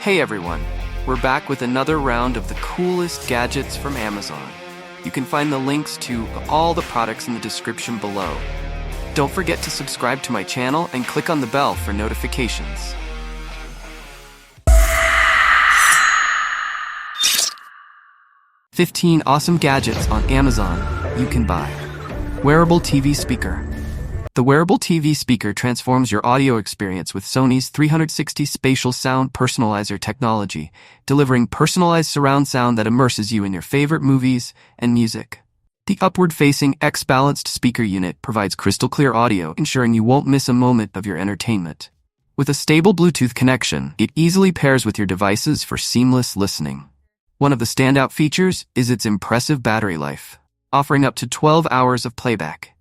Hey everyone, we're back with another round of the coolest gadgets from Amazon. You can find the links to all the products in the description below. Don't forget to subscribe to my channel and click on the bell for notifications. "15 awesome gadgets on Amazon you can buy." Wearable TV Speaker. The Wearable TV Speaker transforms your audio experience with Sony's 360 spatial sound personalizer technology, delivering personalized surround sound that immerses you in your favorite movies and music. The upward-facing X-balanced speaker unit provides crystal-clear audio, ensuring you won't miss a moment of your entertainment. With a stable Bluetooth connection, it easily pairs with your devices for seamless listening. One of the standout features is its impressive battery life, offering up to 12 hours of playback.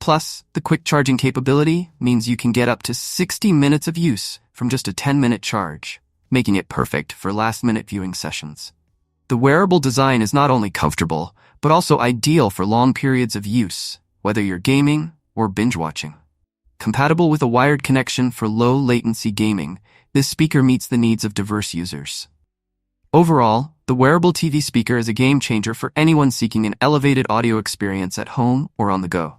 Plus, the quick charging capability means you can get up to 60 minutes of use from just a 10-minute charge, making it perfect for last-minute viewing sessions. The wearable design is not only comfortable, but also ideal for long periods of use, whether you're gaming or binge-watching. Compatible with a wired connection for low-latency gaming, this speaker meets the needs of diverse users. Overall, the Wearable TV Speaker is a game-changer for anyone seeking an elevated audio experience at home or on the go.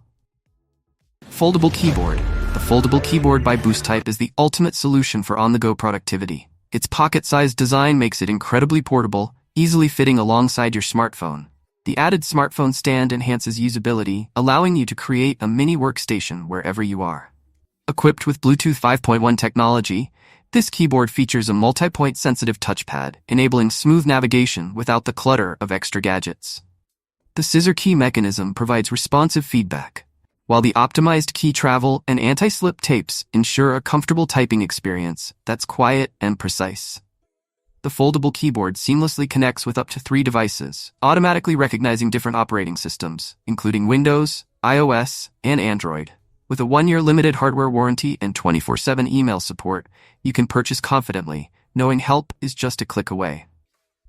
Foldable Keyboard. The Foldable Keyboard by BoostType is the ultimate solution for on-the-go productivity. Its pocket-sized design makes it incredibly portable, easily fitting alongside your smartphone. The added smartphone stand enhances usability, allowing you to create a mini workstation wherever you are. Equipped with Bluetooth 5.1 technology, this keyboard features a multi-point sensitive touchpad, enabling smooth navigation without the clutter of extra gadgets. The scissor key mechanism provides responsive feedback, while the optimized key travel and anti-slip tapes ensure a comfortable typing experience that's quiet and precise. The foldable keyboard seamlessly connects with up to 3 devices, automatically recognizing different operating systems, including Windows, iOS, and Android. With a 1-year limited hardware warranty and 24/7 email support, you can purchase confidently, knowing help is just a click away.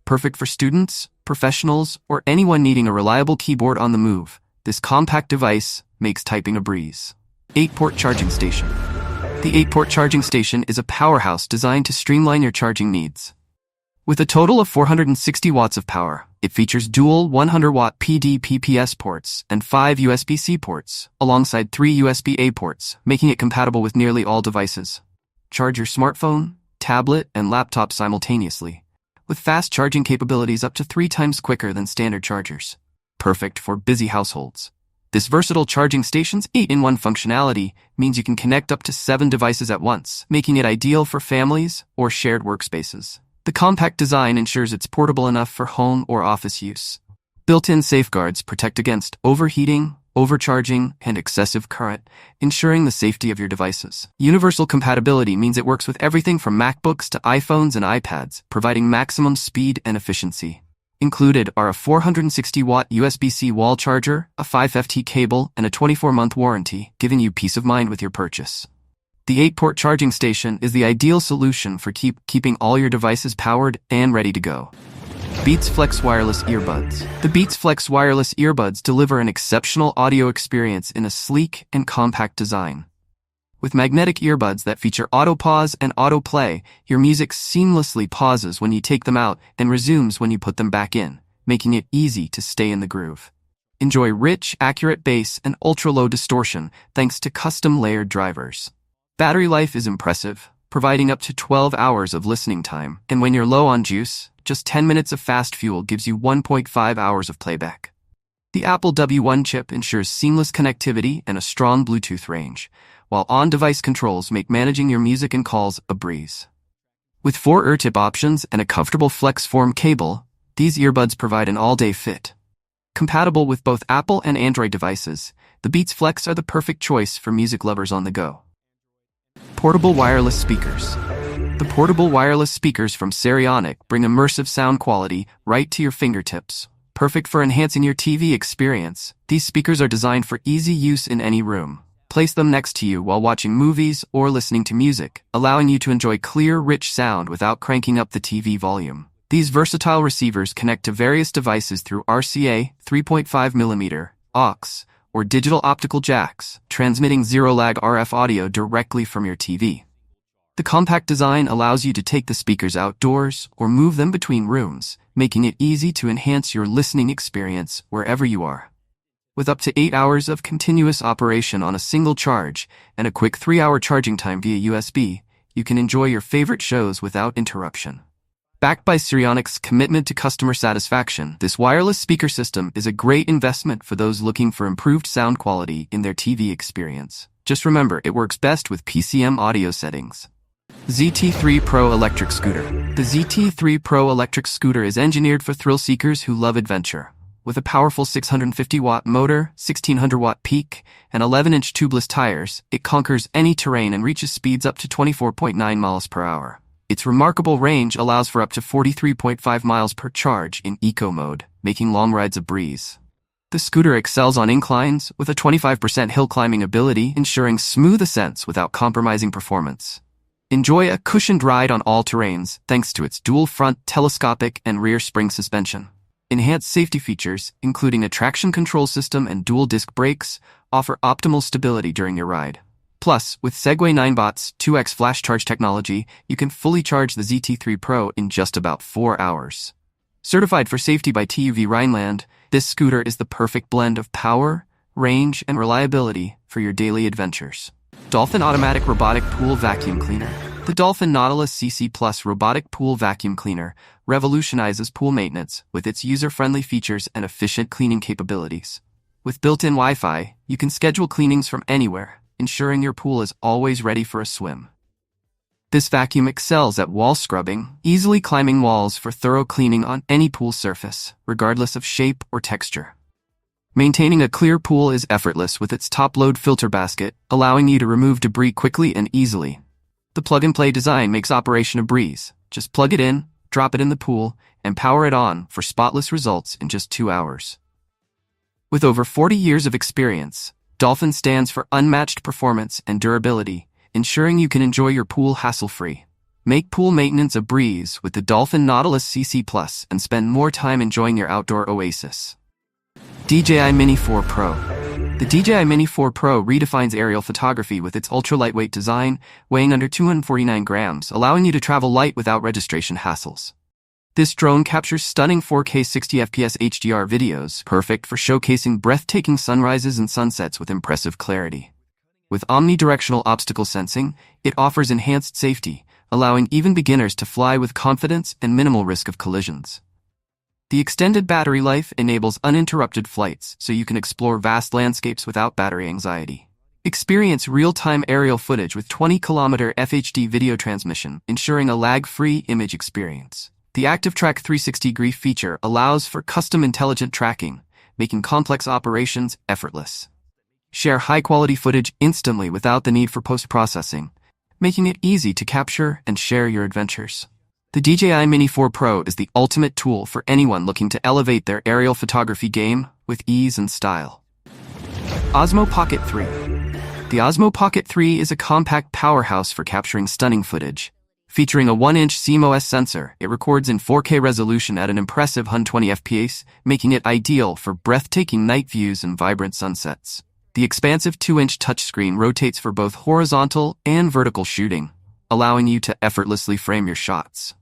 Perfect for students, professionals, or anyone needing a reliable keyboard on the move, this compact device makes typing a breeze. 8-port charging station. The 8-port charging station is a powerhouse designed to streamline your charging needs. With a total of 460 watts of power, it features dual 100-watt PD/PPS ports and 5 USB-C ports, alongside 3 USB-A ports, making it compatible with nearly all devices. Charge your smartphone, tablet, and laptop simultaneously, with fast charging capabilities up to 3 times quicker than standard chargers. Perfect for busy households. This versatile charging station's 8-in-1 functionality means you can connect up to 7 devices at once, making it ideal for families or shared workspaces. The compact design ensures it's portable enough for home or office use. Built-in safeguards protect against overheating, overcharging, and excessive current, ensuring the safety of your devices. Universal compatibility means it works with everything from MacBooks to iPhones and iPads, providing maximum speed and efficiency. Included are a 460-watt USB-C wall charger, a 5FT cable, and a 24-month warranty, giving you peace of mind with your purchase. The 8-port charging station is the ideal solution for keeping all your devices powered and ready to go. Beats Flex Wireless Earbuds. The Beats Flex Wireless Earbuds deliver an exceptional audio experience in a sleek and compact design. With magnetic earbuds that feature auto-pause and auto-play, your music seamlessly pauses when you take them out and resumes when you put them back in, making it easy to stay in the groove. Enjoy rich, accurate bass and ultra-low distortion thanks to custom layered drivers. Battery life is impressive, providing up to 12 hours of listening time, and when you're low on juice, just 10 minutes of fast fuel gives you 1.5 hours of playback. The Apple W1 chip ensures seamless connectivity and a strong Bluetooth range, while on-device controls make managing your music and calls a breeze. With 4 ear-tip options and a comfortable flex-form cable, these earbuds provide an all-day fit. Compatible with both Apple and Android devices, the Beats Flex are the perfect choice for music lovers on the go. Portable wireless speakers. The portable wireless speakers from Sarionic bring immersive sound quality right to your fingertips. Perfect for enhancing your TV experience, these speakers are designed for easy use in any room. Place them next to you while watching movies or listening to music, allowing you to enjoy clear, rich sound without cranking up the TV volume. These versatile receivers connect to various devices through RCA, 3.5mm, aux, or digital optical jacks, transmitting zero-lag RF audio directly from your TV. The compact design allows you to take the speakers outdoors or move them between rooms, making it easy to enhance your listening experience wherever you are. With up to 8 hours of continuous operation on a single charge and a quick 3-hour charging time via USB, you can enjoy your favorite shows without interruption. Backed by Suryonic's commitment to customer satisfaction, this wireless speaker system is a great investment for those looking for improved sound quality in their TV experience. Just remember, it works best with PCM audio settings. ZT3 Pro Electric Scooter. The ZT3 Pro Electric Scooter is engineered for thrill seekers who love adventure. With a powerful 650-watt motor, 1600-watt peak, and 11-inch tubeless tires, it conquers any terrain and reaches speeds up to 24.9 miles per hour. Its remarkable range allows for up to 43.5 miles per charge in eco mode, making long rides a breeze. The scooter excels on inclines, with a 25% hill climbing ability, ensuring smooth ascents without compromising performance. Enjoy a cushioned ride on all terrains thanks to its dual front telescopic and rear spring suspension. Enhanced safety features, including a traction control system and dual disc brakes, offer optimal stability during your ride. Plus, with Segway 9Bot's 2x flash charge technology, you can fully charge the ZT3 Pro in just about 4 hours. Certified for safety by TÜV Rheinland, this scooter is the perfect blend of power, range, and reliability for your daily adventures. Dolphin Automatic Robotic Pool Vacuum Cleaner. The Dolphin Nautilus CC Plus Robotic Pool Vacuum Cleaner revolutionizes pool maintenance with its user-friendly features and efficient cleaning capabilities. With built-in Wi-Fi, you can schedule cleanings from anywhere, ensuring your pool is always ready for a swim. This vacuum excels at wall scrubbing, easily climbing walls for thorough cleaning on any pool surface, regardless of shape or texture. Maintaining a clear pool is effortless with its top-load filter basket, allowing you to remove debris quickly and easily. The plug-and-play design makes operation a breeze. Just plug it in, drop it in the pool, and power it on for spotless results in just 2 hours. With over 40 years of experience, Dolphin stands for unmatched performance and durability, ensuring you can enjoy your pool hassle-free. Make pool maintenance a breeze with the Dolphin Nautilus CC Plus and spend more time enjoying your outdoor oasis. DJI Mini4 Pro. The DJI Mini4 Pro redefines aerial photography with its ultra-lightweight design, weighing under 249 grams, allowing you to travel light without registration hassles. This drone captures stunning 4K 60 FPS HDR videos, perfect for showcasing breathtaking sunrises and sunsets with impressive clarity. With omnidirectional obstacle sensing, it offers enhanced safety, allowing even beginners to fly with confidence and minimal risk of collisions. The extended battery life enables uninterrupted flights, so you can explore vast landscapes without battery anxiety. Experience real-time aerial footage with 20-kilometer FHD video transmission, ensuring a lag-free image experience. The ActiveTrack 360-degree feature allows for custom intelligent tracking, making complex operations effortless. Share high-quality footage instantly without the need for post-processing, making it easy to capture and share your adventures. The DJI Mini4 Pro is the ultimate tool for anyone looking to elevate their aerial photography game with ease and style. Osmo Pocket 3. The Osmo Pocket 3 is a compact powerhouse for capturing stunning footage. Featuring a 1-inch CMOS sensor, it records in 4K resolution at an impressive 120 FPS, making it ideal for breathtaking night views and vibrant sunsets. The expansive 2-inch touchscreen rotates for both horizontal and vertical shooting, allowing you to effortlessly frame your shots.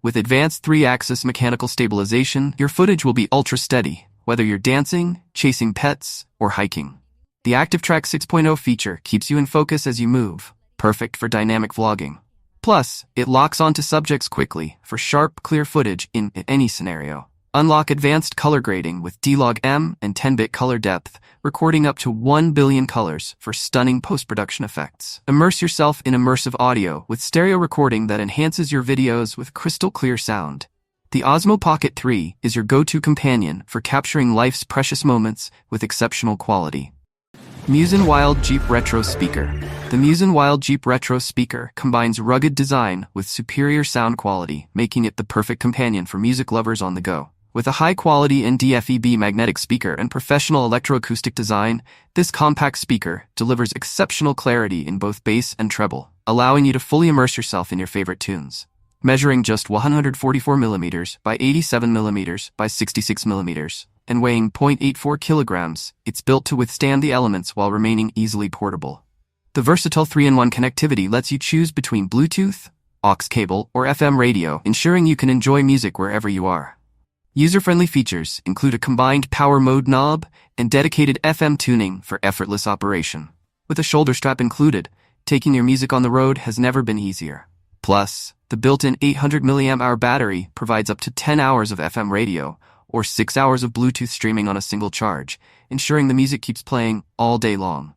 With advanced 3-axis mechanical stabilization, your footage will be ultra-steady, whether you're dancing, chasing pets, or hiking. The ActiveTrack 6.0 feature keeps you in focus as you move, perfect for dynamic vlogging. Plus, it locks onto subjects quickly for sharp, clear footage in any scenario. Unlock advanced color grading with D-Log M and 10-bit color depth, recording up to 1 billion colors for stunning post-production effects. Immerse yourself in immersive audio with stereo recording that enhances your videos with crystal clear sound. The Osmo Pocket 3 is your go-to companion for capturing life's precious moments with exceptional quality. Muzen Wild Jeep Retro Speaker. The Muzen Wild Jeep Retro Speaker combines rugged design with superior sound quality, making it the perfect companion for music lovers on the go. With a high-quality ND-FEB magnetic speaker and professional electroacoustic design, this compact speaker delivers exceptional clarity in both bass and treble, allowing you to fully immerse yourself in your favorite tunes. Measuring just 144mm by 87mm by 66mm and weighing 0.84 kilograms, it's built to withstand the elements while remaining easily portable. The versatile 3-in-1 connectivity lets you choose between Bluetooth, aux cable, or FM radio, ensuring you can enjoy music wherever you are. User-friendly features include a combined power mode knob and dedicated FM tuning for effortless operation. With a shoulder strap included, taking your music on the road has never been easier. Plus, the built-in 800 mAh battery provides up to 10 hours of FM radio or 6 hours of Bluetooth streaming on a single charge, ensuring the music keeps playing all day long.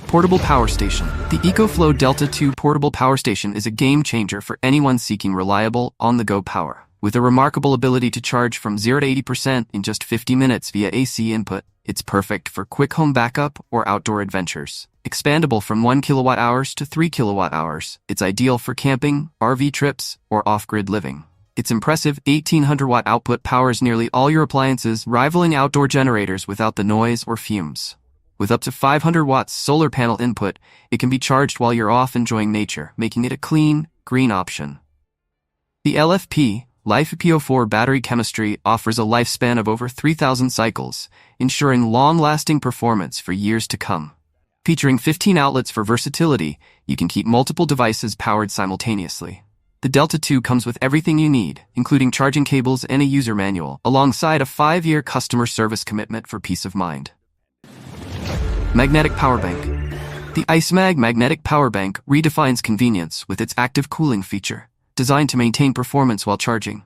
Portable Power Station. The EcoFlow Delta 2 Portable Power Station is a game-changer for anyone seeking reliable, on-the-go power. With a remarkable ability to charge from 0 to 80% in just 50 minutes via AC input, it's perfect for quick home backup or outdoor adventures. Expandable from 1 kWh to 3 kWh, it's ideal for camping, RV trips, or off-grid living. Its impressive 1800-watt output powers nearly all your appliances, rivaling outdoor generators without the noise or fumes. With up to 500 watts solar panel input, it can be charged while you're off enjoying nature, making it a clean, green option. The LFP, LiFePO4 battery chemistry offers a lifespan of over 3,000 cycles, ensuring long-lasting performance for years to come. Featuring 15 outlets for versatility, you can keep multiple devices powered simultaneously. The Delta 2 comes with everything you need, including charging cables and a user manual, alongside a 5-year customer service commitment for peace of mind. Magnetic Power Bank. The IceMag Magnetic Power Bank redefines convenience with its active cooling feature, designed to maintain performance while charging.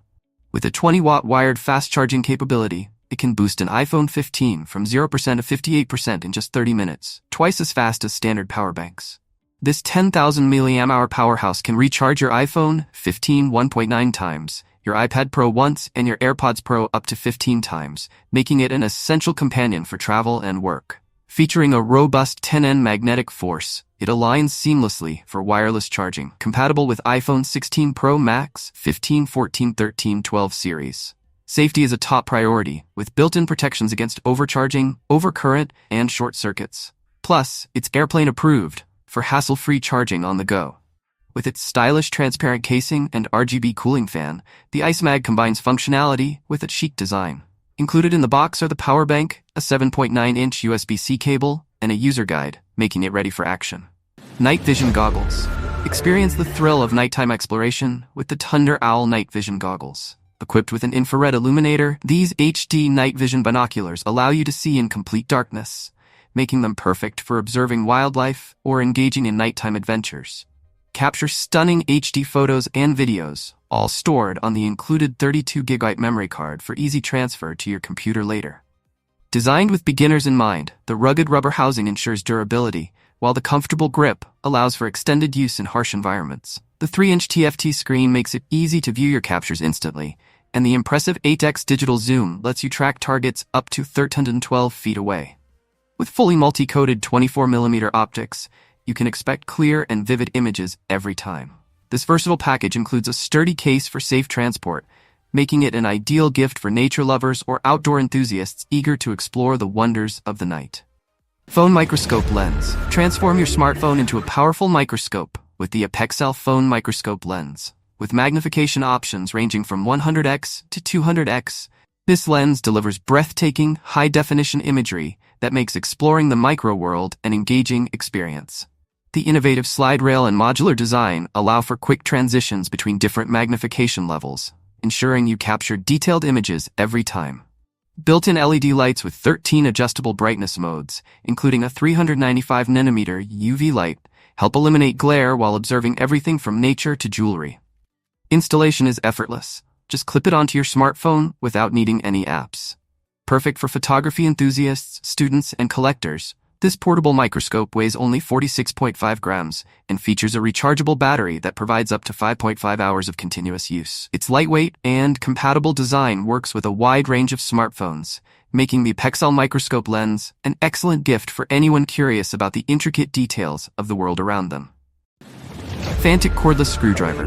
With a 20-watt wired fast charging capability, it can boost an iPhone 15 from 0% to 58% in just 30 minutes, twice as fast as standard power banks. This 10,000 mAh powerhouse can recharge your iPhone 15 1.9 times, your iPad Pro once, and your AirPods Pro up to 15 times, making it an essential companion for travel and work. Featuring a robust 10N magnetic force, it aligns seamlessly for wireless charging, compatible with iPhone 16 Pro Max, 15, 14, 13, 12 series. Safety is a top priority, with built-in protections against overcharging, overcurrent, and short circuits. Plus, it's airplane approved for hassle-free charging on the go. With its stylish transparent casing and RGB cooling fan, the IceMag combines functionality with a chic design. Included in the box are the power bank, a 7.9-inch USB-C cable, and a user guide, making it ready for action. Night Vision Goggles. Experience the thrill of nighttime exploration with the Thunder Owl Night Vision Goggles. Equipped with an infrared illuminator, these HD night vision binoculars allow you to see in complete darkness, making them perfect for observing wildlife or engaging in nighttime adventures. Capture stunning HD photos and videos, all stored on the included 32GB memory card for easy transfer to your computer later. Designed with beginners in mind, the rugged rubber housing ensures durability, while the comfortable grip allows for extended use in harsh environments. The 3-inch TFT screen makes it easy to view your captures instantly, and the impressive 8x digital zoom lets you track targets up to 1,312 feet away. With fully multi-coated 24mm optics, you can expect clear and vivid images every time. This versatile package includes a sturdy case for safe transport, making it an ideal gift for nature lovers or outdoor enthusiasts eager to explore the wonders of the night. Phone Microscope Lens. Transform your smartphone into a powerful microscope with the Apexel Phone Microscope Lens. With magnification options ranging from 100x to 200x, this lens delivers breathtaking, high-definition imagery that makes exploring the micro-world an engaging experience. The innovative slide rail and modular design allow for quick transitions between different magnification levels, ensuring you capture detailed images every time. Built-in LED lights with 13 adjustable brightness modes, including a 395nm UV light, help eliminate glare while observing everything from nature to jewelry. Installation is effortless. Just clip it onto your smartphone without needing any apps. Perfect for photography enthusiasts, students, and collectors, this portable microscope weighs only 46.5 grams and features a rechargeable battery that provides up to 5.5 hours of continuous use. Its lightweight and compatible design works with a wide range of smartphones, making the Apexel microscope lens an excellent gift for anyone curious about the intricate details of the world around them. Fanttik Cordless Screwdriver.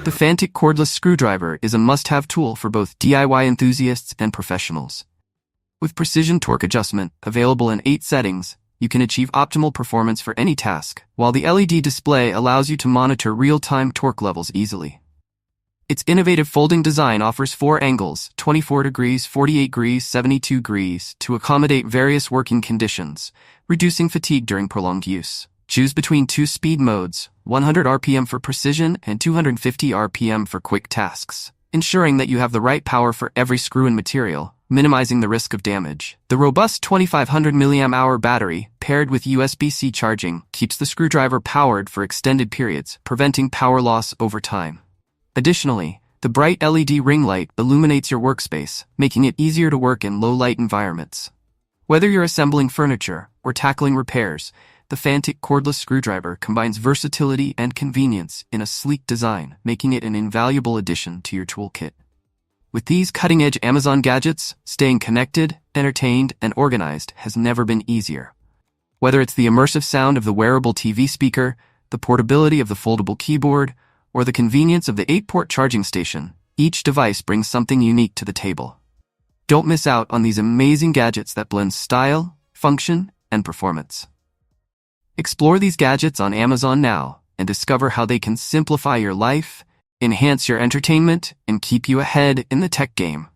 The Fanttik Cordless Screwdriver is a must-have tool for both DIY enthusiasts and professionals. With precision torque adjustment available in 8 settings, you can achieve optimal performance for any task, while the LED display allows you to monitor real-time torque levels easily. Its innovative folding design offers 4 angles, 24 degrees, 48 degrees, 72 degrees, to accommodate various working conditions, reducing fatigue during prolonged use. Choose between two speed modes, 100 RPM for precision and 250 RPM for quick tasks, ensuring that you have the right power for every screw and material, minimizing the risk of damage. The robust 2500 mAh battery, paired with USB-C charging, keeps the screwdriver powered for extended periods, preventing power loss over time. Additionally, the bright LED ring light illuminates your workspace, making it easier to work in low-light environments. Whether you're assembling furniture or tackling repairs, the Fantic cordless screwdriver combines versatility and convenience in a sleek design, making it an invaluable addition to your toolkit. With these cutting-edge Amazon gadgets, staying connected, entertained, and organized has never been easier. Whether it's the immersive sound of the wearable TV speaker, the portability of the foldable keyboard, or the convenience of the 8-port charging station, each device brings something unique to the table. Don't miss out on these amazing gadgets that blend style, function, and performance. Explore these gadgets on Amazon now and discover how they can simplify your life, enhance your entertainment, and keep you ahead in the tech game.